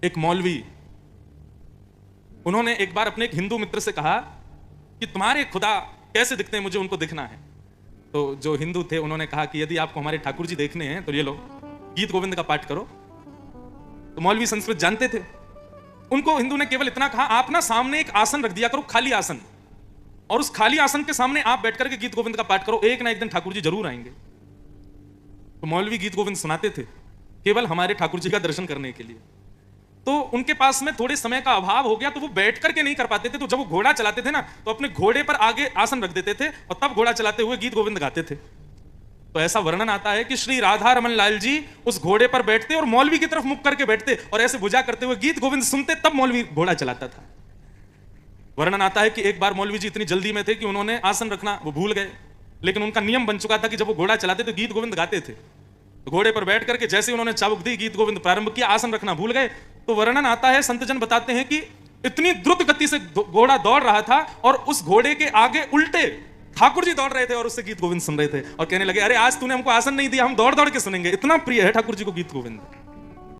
एक मौलवी, उन्होंने एक बार अपने एक हिंदू मित्र से कहा कि तुम्हारे खुदा कैसे दिखते हैं, मुझे उनको देखना है। तो जो हिंदू थे उन्होंने कहा कि यदि आपको हमारे ठाकुर जी देखने हैं तो ये लो गीत गोविंद का पाठ करो। तो मौलवी संस्कृत जानते थे, उनको हिंदू ने केवल इतना कहा, आप ना सामने एक आसन रख दिया करो, खाली आसन, और उस खाली आसन के सामने आप बैठ करके गीत गोविंद का पाठ करो, एक ना एक दिन ठाकुर जी जरूर आएंगे। तो मौलवी गीत गोविंद सुनाते थे केवल हमारे ठाकुर जी का दर्शन करने के लिए। तो उनके पास में थोड़े समय का अभाव हो गया, तो वो बैठ करके नहीं कर पाते थे। तो जब वो घोड़ा चलाते थे ना, तो अपने घोड़े पर आगे आसन रख देते थे और तब घोड़ा चलाते हुए गीत गोविंद गाते थे। तो ऐसा वर्णन आता है कि श्री राधा रमन लाल जी उस घोड़े पर बैठते और मौलवी की तरफ मुख करके बैठते और ऐसे भुजा करते हुए गीत गोविंद सुनते, तब मौलवी घोड़ा चलाता था। वर्णन आता है कि एक बार मौलवी जी इतनी जल्दी में थे कि उन्होंने आसन रखना वो भूल गए, लेकिन उनका नियम बन चुका था कि जब वो घोड़ा चलाते तो गीत गोविंद गाते थे। तो घोड़े पर बैठ करके जैसे उन्होंने चाबुक दी, गीत गोविंद प्रारंभ किया, आसन रखना भूल गए। तो वर्णन आता है, संतजन बताते हैं कि इतनी द्रुत गति से घोड़ा दौड़ रहा था और उस घोड़े के आगे उल्टे ठाकुर जी दौड़ रहे थे और उससे गीत गोविंद सुन रहे थे और कहने लगे, अरे आज तूने हमको आसन नहीं दिया, हम दौड़ दौड़ के सुनेंगे। इतना प्रिय है ठाकुर जी को गीत गोविंद।